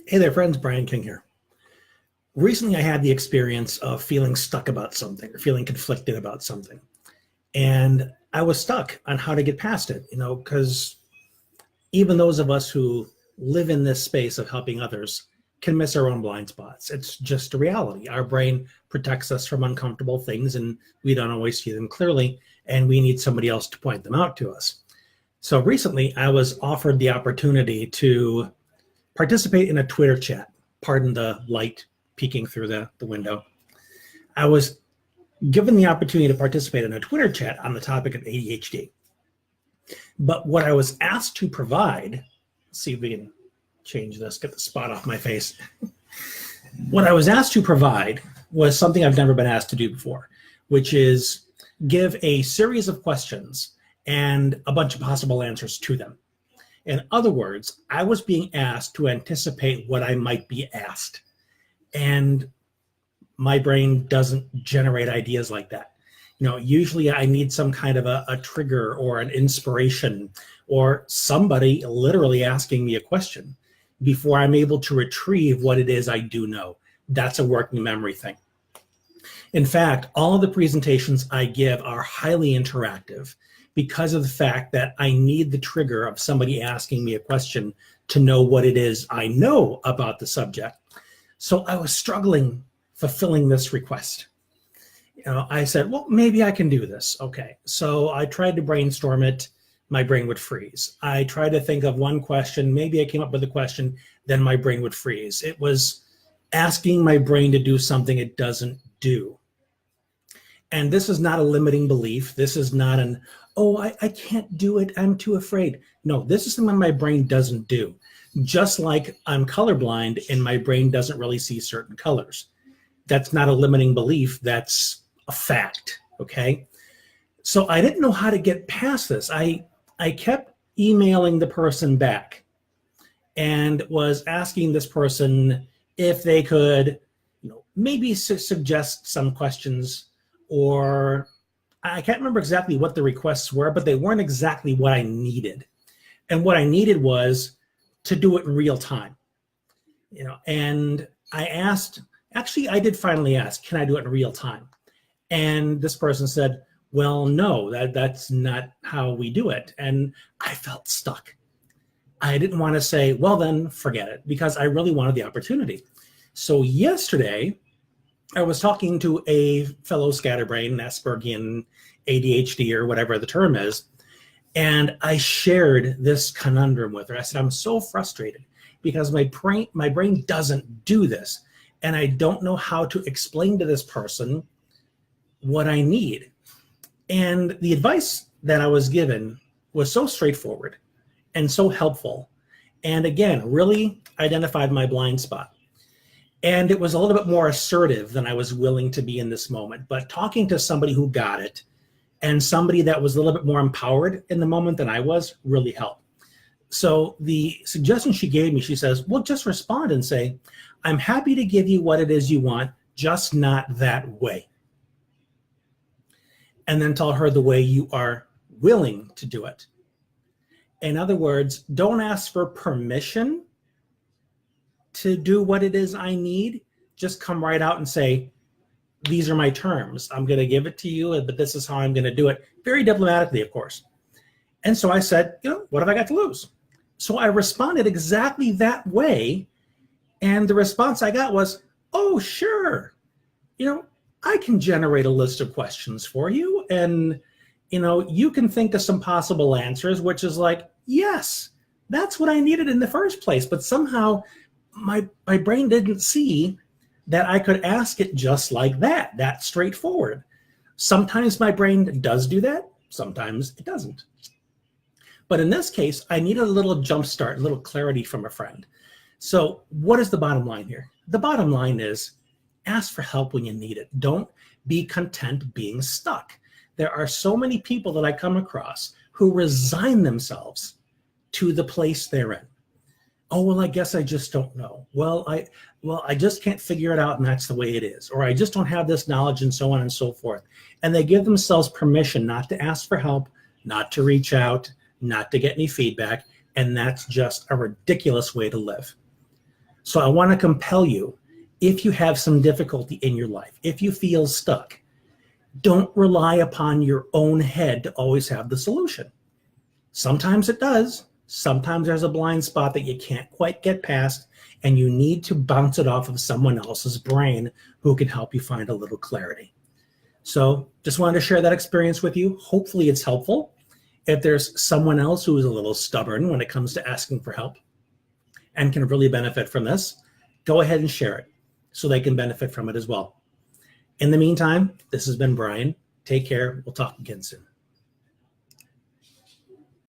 Hey there, friends. Brian King here. Recently, I had the experience of feeling stuck about something or feeling conflicted about something. And I was stuck on how to get past it, because even those of us who live in this space of helping others can miss our own blind spots. It's just a reality. Our brain protects us from uncomfortable things and we don't always see them clearly, and we need somebody else to point them out to us. So recently, I was offered the opportunity to participate in a Twitter chat. Pardon the light peeking through the window. I was given the opportunity to participate in a Twitter chat on the topic of ADHD. But what I was asked to provide, let's see if we can change this, get the spot off my face. What I was asked to provide was something I've never been asked to do before, which is give a series of questions and a bunch of possible answers to them. In other words, I was being asked to anticipate what I might be asked. And my brain doesn't generate ideas like that. Usually I need some kind of a trigger or an inspiration or somebody literally asking me a question before I'm able to retrieve what it is I do know. That's a working memory thing. In fact, all of the presentations I give are highly interactive because of the fact that I need the trigger of somebody asking me a question to know what it is I know about the subject. So I was struggling fulfilling this request. I said, well, maybe I can do this. Okay. So I tried to brainstorm it. My brain would freeze. I tried to think of one question. Maybe I came up with a question, then my brain would freeze. It was asking my brain to do something it doesn't do. And this is not a limiting belief. This is not I can't do it, I'm too afraid. No, this is something my brain doesn't do. Just like I'm colorblind and my brain doesn't really see certain colors. That's not a limiting belief, that's a fact, okay? So I didn't know how to get past this. I kept emailing the person back and was asking this person if they could, maybe suggest some questions, or I can't remember exactly what the requests were, but they weren't exactly what I needed. And what I needed was to do it in real time. And I asked, actually, I did finally ask, can I do it in real time? And this person said, well, no, that's not how we do it. And I felt stuck. I didn't want to say, well, then forget it, because I really wanted the opportunity. So yesterday, I was talking to a fellow scatterbrain, Aspergian, ADHD, or whatever the term is, and I shared this conundrum with her. I said, I'm so frustrated because my brain doesn't do this, and I don't know how to explain to this person what I need. And the advice that I was given was so straightforward and so helpful, and again, really identified my blind spot. And it was a little bit more assertive than I was willing to be in this moment. But talking to somebody who got it and somebody that was a little bit more empowered in the moment than I was really helped. So the suggestion she gave me, she says, well, just respond and say, I'm happy to give you what it is you want, just not that way. And then tell her the way you are willing to do it. In other words, don't ask for permission to do what it is I need. Just come right out and say, these are my terms. I'm going to give it to you, but this is how I'm going to do it. Very diplomatically, of course. And so I said, what have I got to lose? So I responded exactly that way. And the response I got was, oh, sure. I can generate a list of questions for you. And, you can think of some possible answers, which is like, yes, that's what I needed in the first place. But somehow my brain didn't see that I could ask it just like that straightforward. Sometimes my brain does do that. Sometimes it doesn't. But in this case, I needed a little jump start, a little clarity from a friend. So what is the bottom line here? The bottom line is ask for help when you need it. Don't be content being stuck. There are so many people that I come across who resign themselves to the place they're in. Oh, well, I guess I just don't know. Well, I just can't figure it out, and that's the way it is. Or I just don't have this knowledge, and so on and so forth. And they give themselves permission not to ask for help, not to reach out, not to get any feedback, and that's just a ridiculous way to live. So I want to compel you, if you have some difficulty in your life, if you feel stuck, don't rely upon your own head to always have the solution. Sometimes it does. Sometimes there's a blind spot that you can't quite get past, and you need to bounce it off of someone else's brain who can help you find a little clarity. So just wanted to share that experience with you. Hopefully it's helpful. If there's someone else who is a little stubborn when it comes to asking for help and can really benefit from this, go ahead and share it so they can benefit from it as well. In the meantime, this has been Brian. Take care. We'll talk again soon.